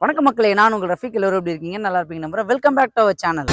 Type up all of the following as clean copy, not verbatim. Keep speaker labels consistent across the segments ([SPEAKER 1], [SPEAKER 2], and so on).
[SPEAKER 1] வணக்கம் மக்களே, நான் உங்கள் ரஃபீக். எல்லோரும் எப்படி இருக்கீங்க? நல்லா இருப்பீங்க நம்புறேன். Welcome back to our channel.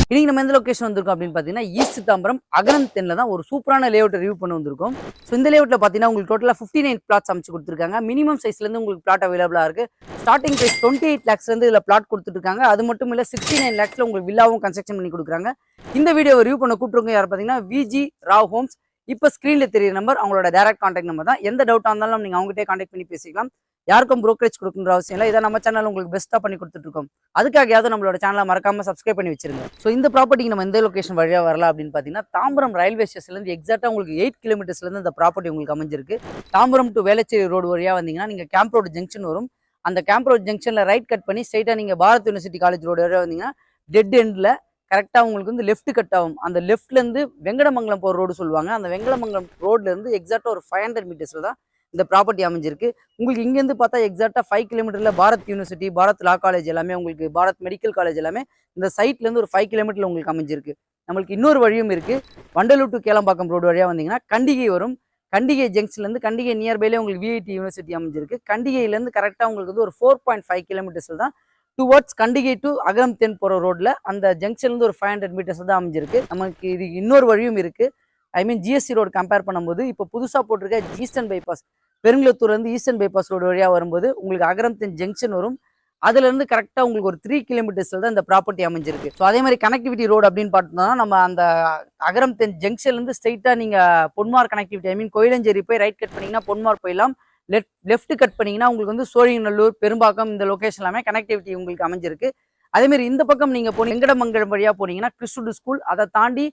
[SPEAKER 1] இன்னைக்கு நம்ம எந்த லொகேஷன் வந்திருக்கோம் அப்படின்னு பார்த்தீங்கன்னா, ஈஸ்ட் தாம்பரம் அகரம் 10ல தான் ஒரு சூப்பரான லேஅவுட் ரிவ்யூ பண்ண வந்திருக்கோம். ஸோ இந்த லேஅவுட்ல பார்த்தீங்கன்னா உங்களுக்கு டோட்டலாக 59 பிளாட்ஸ் அமைச்சு கொடுத்துருக்காங்க. மினிமம் சைஸ்லேருந்து உங்களுக்கு பிளாட் அவைலபிளாக இருக்கு. ஸ்டார்டிங் பிரைஸ் 28 லேக்ஸ்லேருந்து இதில் பிளாட் கொடுத்துட்டு இருக்காங்க. அது மட்டும் இல்லை 69 லேக்ஸில் உங்களுக்கு வில்லாவும் கன்ஸ்ட்ரக்ஷன் பண்ணி கொடுக்குறாங்க. இந்த வீடியோ ரிவ்யூ பண்ண கூப்பிட்டுருங்க யார் பார்த்தீங்கன்னா விஜி ராவ் ஹோம்ஸ். இப்போ ஸ்க்ரீனில் தெரியுற நம்பர் அவங்களோட டேரக்ட் கான்டாக்ட் நம்பர் தான். எந்த டவுட்டாக இருந்தாலும் நீங்கள் அவங்ககிட்டே கான்டாக்ட் பண்ணி பேசிக்கலாம். யாருக்கும் ப்ரோக்கரேஜ் கொடுக்குற அவசியம் இல்லை. இதை நம்ம சேனல் உங்களுக்கு பெஸ்ட்டாக பண்ணி கொடுத்துட்ருக்கோம். அதுக்காகயாவது நம்மளோட சேனலை மறக்காம சப்ஸ்கிரைப் பண்ணி வச்சிருங்க. ஸோ இந்த ப்ராப்பர்ட்டிக்கு நம்ம எந்த லொகேஷன் வழியாக வரலாம் அப்படின்னு பார்த்தீங்கன்னா, தாம்பரம் ரயில்வே ஸ்டேஷன்லேருந்து எக்ஸாக்டாக உங்களுக்கு 8 கிலோமீட்டர்ஸ்லேருந்து இந்த ப்ராப்பர்ட்டி உங்களுக்கு அமைஞ்சிருக்கு. தாம்பரம் டு வேளச்சேரி ரோடு வழியாக வந்தீங்கன்னா நீங்கள் கேம்ப் ரோடு ஜங்ஷன் வரும். அந்த கேம்ப் ரோடு ஜங்ஷனில் ரைட் கட் பண்ணி ஸ்ட்ரைட்டாக நீங்கள் பாரத் யூனிவர்சிட்டி காலேஜ் ரோடு வழியாக வந்தீங்கன்னா டெட் எண்டில் கரெக்டாக உங்களுக்கு வந்து லெஃப்ட் கட் ஆகும். அந்த லெஃப்ட்லேருந்து வெங்கடமங்கலம் போகிற ரோடு சொல்லுவாங்க. அந்த வெங்கடமங்கலம் ரோட்லேருந்து எக்ஸாக்டாக ஒரு 500 மீட்டர்ஸில் தான் இந்த ப்ராப்பர்ட்டி அமைஞ்சிருக்கு. உங்களுக்கு இங்கேருந்து பார்த்தா எக்ஸாக்டாக 5 கிலோமீட்டரில் Bharat university, Bharath law college எல்லாமே, உங்களுக்கு பாரத் மெடிக்கல் காலேஜ் எல்லாமே இந்த சைட்லேருந்து ஒரு 5 கிலோமீட்டரில் உங்களுக்கு அமைஞ்சிருக்கு. நம்மளுக்கு இன்னொரு வழியும் இருக்குது. வண்டலூர் டு கேளம்பாக்கம் ரோடு வழியாக வந்தீங்கன்னா கண்டிகை வரும். கண்டிகை ஜங்ஷன்லேருந்து கண்டிகை நியர்பைலே உங்களுக்கு விஐடி யூனிவர்சிட்டி அமைஞ்சிருக்கு. கண்டிகையிலேருந்து கரெக்டாக உங்களுக்கு வந்து ஒரு 4.5 கிலோமீட்டர்ஸில் தான் டுவர்ட்ஸ் கண்டிகை டு அகரம் 10 போகிற ரோட்டில் அந்த ஜங்ஷன்லேருந்து ஒரு 500 மீட்டர்ஸ் தான் அமைஞ்சிருக்கு. நமக்கு இது இன்னொரு வழியும் இருக்குது. I mean GST road compare பண்ணும்போது இப்போ புதுசாக போட்டிருக்க ஈஸ்டர்ன் பைபாஸ், பெருங்குளத்தூர்லேருந்து ஈஸ்டர்ன் பைபாஸ் ரோடு வழியாக வரும்போது உங்களுக்கு அகரம் 10 ஜங்ஷன் வரும். அதுலேருந்து கரெக்டாக உங்களுக்கு ஒரு 3 கிலோமீட்டர்ஸில் தான் இந்த ப்ராப்பர்ட்டி அமைஞ்சிருக்கு. ஸோ அதே மாதிரி கனெக்டிவிட்டி ரோடு அப்படின்னு பார்த்தோம்னா நம்ம அந்த அகரம் 10 ஜங்ஷன்லேருந்து ஸ்ட்ரைட்டாக நீங்கள் பொன்மார் கனெக்டிவிட்டி, ஐ மீன் கோயிலஞ்சேரி போய் ரைட் கட் பண்ணிங்கன்னா பொன்மார் போயிடலாம். லெஃப்ட் கட் பண்ணிங்கன்னா உங்களுக்கு வந்து சோழிங்கநல்லூர், பெரும்பாக்கம் இந்த லொக்கேஷன் எல்லாமே கனெக்டிவிட்டி உங்களுக்கு அமைஞ்சிருக்கு. அதேமாதிரி இந்த பக்கம் நீங்கள் வெங்கடமங்கலம் வழியாக போனீங்கன்னா கிறிஸ்துடு ஸ்கூல், அதை தாண்டி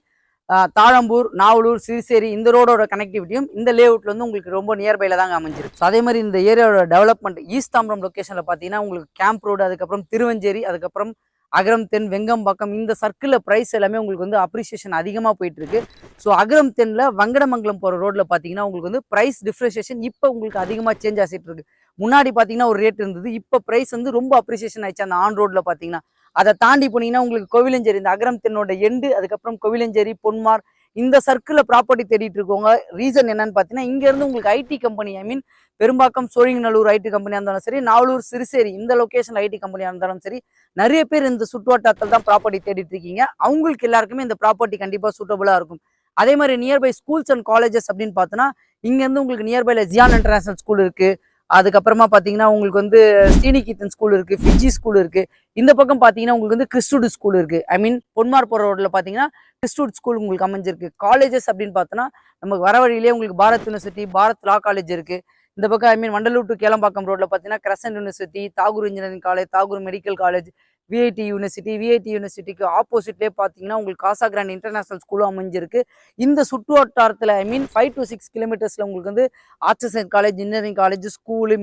[SPEAKER 1] தாழம்பூர், நாவலூர், சிறுசேரி இந்த ரோடோட கனெக்டிவிட்டியும் இந்த லேஅவுட்ல வந்து உங்களுக்கு ரொம்ப நியர்பைல தாங்க அமைஞ்சிருக்கு. அதே மாதிரி இந்த ஏரியாவோட டெவலப்மெண்ட் ஈஸ்ட் தாம்பரம் லொக்கேஷன்ல பார்த்தீங்கன்னா உங்களுக்கு கேம்ப் ரோடு, அதுக்கப்புறம் திருவஞ்சேரி, அதுக்கப்புறம் அகரம் 10, வெங்கம்பாக்கம் இந்த சர்க்கிளில் ப்ரைஸ் எல்லாமே உங்களுக்கு வந்து அப்ரிசியேஷன் அதிகமாக போயிட்டு இருக்கு. ஸோ அகரம் 10ல வெங்கடமங்கலம் போகிற ரோட்டில் பார்த்தீங்கன்னா உங்களுக்கு வந்து ப்ரைஸ் டிஃப்ரென்சியேஷன் இப்போ உங்களுக்கு அதிகமாக சேஞ்ச் ஆகிட்டு இருக்கு. முன்னாடி பார்த்தீங்கன்னா ஒரு ரேட் இருந்தது, இப்போ ப்ரைஸ் வந்து ரொம்ப அப்ரிசியேஷன் ஆயிடுச்சு அந்த ஆன் ரோட்ல பார்த்தீங்கன்னா. அதை தாண்டி போனீங்கன்னா உங்களுக்கு கோவிலஞ்சேரி, இந்த அகரம் 10ஓட எண்டு, அதுக்கப்புறம் கோவிலஞ்சேரி, பொன்மார் இந்த சர்க்கிளில் ப்ராப்பர்ட்டி தேடிட்டு இருக்கவங்க ரீசன் என்னன்னு பார்த்தீங்கன்னா, இங்கேருந்து உங்களுக்கு IT company, I mean Perumbakkam Sholinganallur IT கம்பெனியாக இருந்தாலும் சரி, நாவலூர், சிறுசேரி இந்த லொக்கேஷன் ஐடி கம்பெனியாக இருந்தாலும் சரி, நிறைய பேர் இந்த சுற்றுவட்டாரத்தில் தான் ப்ராப்பர்ட்டி தேடிட்டு இருக்கீங்க. அவங்களுக்கு எல்லாருக்குமே இந்த ப்ராப்பர்ட்டி கண்டிப்பாக சூட்டபுளாக இருக்கும். அதே மாதிரி நியர்பை ஸ்கூல்ஸ் அண்ட் காலேஜஸ் அப்படின்னு பார்த்தோன்னா இங்கேருந்து உங்களுக்கு நியர்பைல ஜியான் இன்டர்நேஷனல் ஸ்கூல் இருக்குது. அதுக்கப்புறமா பார்த்தீங்கன்னா உங்களுக்கு வந்து ஸ்ரீனிகேதன் ஸ்கூல் இருக்குது, ஃபிஜி ஸ்கூல் இருக்குது. இந்த பக்கம் பார்த்தீங்கன்னா உங்களுக்கு வந்து கிறிஸ்டுட் ஸ்கூல் இருக்குது. ஐ மீன் பொன்மார் போகிற ரோட்டில் பார்த்தீங்கன்னா கிறிஸ்டுட் ஸ்கூல் உங்களுக்கு அமைஞ்சிருக்கு. காலேஜஸ் அப்படின்னு பார்த்தோன்னா நமக்கு வர வழியிலே உங்களுக்கு Bharath university, Bharath law college இருக்குது. இந்த பக்கம் I mean Vandalur to Kelambakkam ரோட்டில் பார்த்தீங்கன்னா Crescent university, Tagore engineering college, Tagore medical college, VIT யூனிவர்சிட்டிக்கு ஆப்போசிட்லேயே பார்த்தீங்கன்னா உங்களுக்கு காசா கிராண்ட் இன்டர்நேஷனல் ஸ்கூலும் அமைஞ்சிருக்கு. இந்த சுற்றுவட்டாரத்தில் ஐ மீன் 5 to 6 கிலோமீட்டர்ஸில் உங்களுக்கு வந்து arts and college, engineering college, school,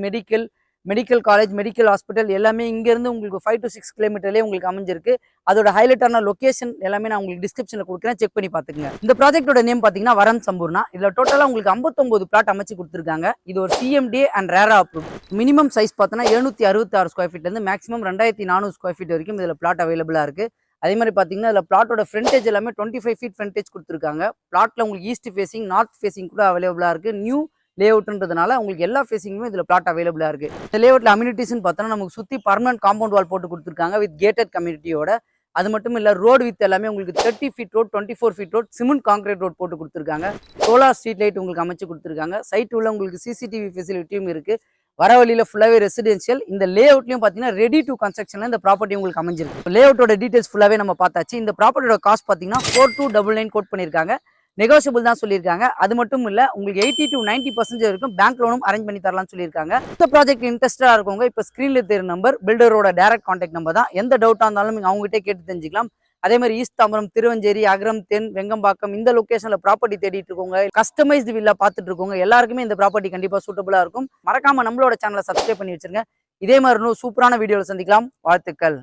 [SPEAKER 1] medical college, medical hospital எல்லாமே இங்கேருந்து உங்களுக்கு 5 to 6 கிலோமீட்டர்லேயே உங்களுக்கு அமைஞ்சிருக்கு. அதோட ஹைலைட்டான லொகேஷன் எல்லாமே நான் உங்களுக்கு டிஸ்கிரிப்ஷனில் கொடுக்குறேன், செக் பண்ணி பார்த்துக்குங்க. இந்த ப்ராஜெக்டோட நேம் பார்த்தீங்கன்னா வரம் சம்பூர்ணா. இதில் டோட்டலாக உங்களுக்கு 59 பிளாட் அமைச்சு கொடுத்துருக்காங்க. இது ஒரு சிஎம்டிஏ அண்ட் ரேரா அப்ரூவ். மினிமம் சைஸ் பார்த்தோன்னா 766 ஸ்கொயர் ஃபீட்லேருந்து மேக்ஸிமம் 2400 ஸ்கொயர் ஃபீட் வரைக்கும் இதில் பிளாட் அவைலபிளாக இருக்குது. அதே மாதிரி பார்த்தீங்கன்னா இதில் பிளாட்டோட ஃப்ரண்டேஜ் எல்லாமே 25 ஃபீட் ஃப்ரண்டேஜ் கொடுத்துருக்காங்க. பிளாட்டில் உங்களுக்கு ஈஸ்ட் ஃபேசிங், நார்த் ஃபேசிங் கூட அவைலபிளாக இருக்குது. நியூ லேஅவுட்ன்றதுனால உங்களுக்கு எல்லா ஃபேசிங்குமே இதில் பிளாட் அவைலபிளாக இருக்குது. இந்த லேஅவுட்டில் அம்யூனிட்டிஸ்ன்னு பார்த்தோன்னா நமக்கு சுற்றி பர்மனன்ட் காம்பவுண்ட் வால் போட்டு கொடுத்துருக்காங்க வித் கேட்டட் கம்யூனிட்டியோட. அது மட்டும் இல்லை ரோடு வித் எல்லாமே உங்களுக்கு 30 feet road, 24 feet road, cement concrete road போட்டு கொடுத்துருக்காங்க. சோலார் ஸ்ட்ரீட் லைட் உங்களுக்கு அமைச்சு கொடுத்துருக்காங்க. சைட் உள்ள உங்களுக்கு சிசிடிவி ஃபெசிலிட்டியும் இருக்குது. வர வழியில் ஃபுல்லாகவே ரெசிடென்ஷியல். இந்த லேஅவுட்லையும் பார்த்தீங்கன்னா ரெடி டு கன்ஸ்ட்ரக்ஷனில் இந்த ப்ராப்பர்ட்டி உங்களுக்கு அமைஞ்சிருக்கு. லேஅவுட்டோட டீடைல்ஸ் ஃபுல்லாகவே நம்ம பார்த்தாச்சு. இந்த ப்ராப்பர்ட்டியோட காஸ்ட் பார்த்தீங்கன்னா 4299 கோட் பண்ணியிருக்காங்க. நெகோசியபிள் தான் சொல்லியிருக்காங்க. அது மட்டும் இல்லை உங்களுக்கு 80 to 90% வரைக்கும் பேங்க் லோனும் அரேஞ்ச் பண்ணி தரலாம்னு சொல்லியிருக்காங்க. இந்த ப்ராஜெக்ட் இன்ட்ரெஸ்டாக இருக்கவங்க இப்போ ஸ்க்ரீனில் தெரியும் நம்பர் பில்டரோட டேரக்ட் கான்டாக்ட் நம்பர் தான். எந்த டவுட்டாக இருந்தாலும் நீங்கள் அவங்ககிட்ட கேட்டு தெரிஞ்சுக்கலாம். அதே மாதிரி ஈஸ்ட் தாம்பரம், திருவஞ்சேரி, அகரம் 10, வெங்கம்பாக்கம் இந்த லொகேஷன்ல ப்ராப்பர்ட்டி தேடிட்டு இருக்கவங்க, கஸ்டமைஸ்டு வில்லா பார்த்துட்டு இருக்கவங்க எல்லாருக்குமே இந்த ப்ராப்பர்ட்டி கண்டிப்பாக சூட்டபுளாக இருக்கும். மறக்காம நம்மளோட சேனலை சப்ஸ்கிரைப் பண்ணி வச்சிருங்க. இதே மாதிரி சூப்பரான வீடியோவில் சந்திக்கலாம். வாழ்த்துக்கள்.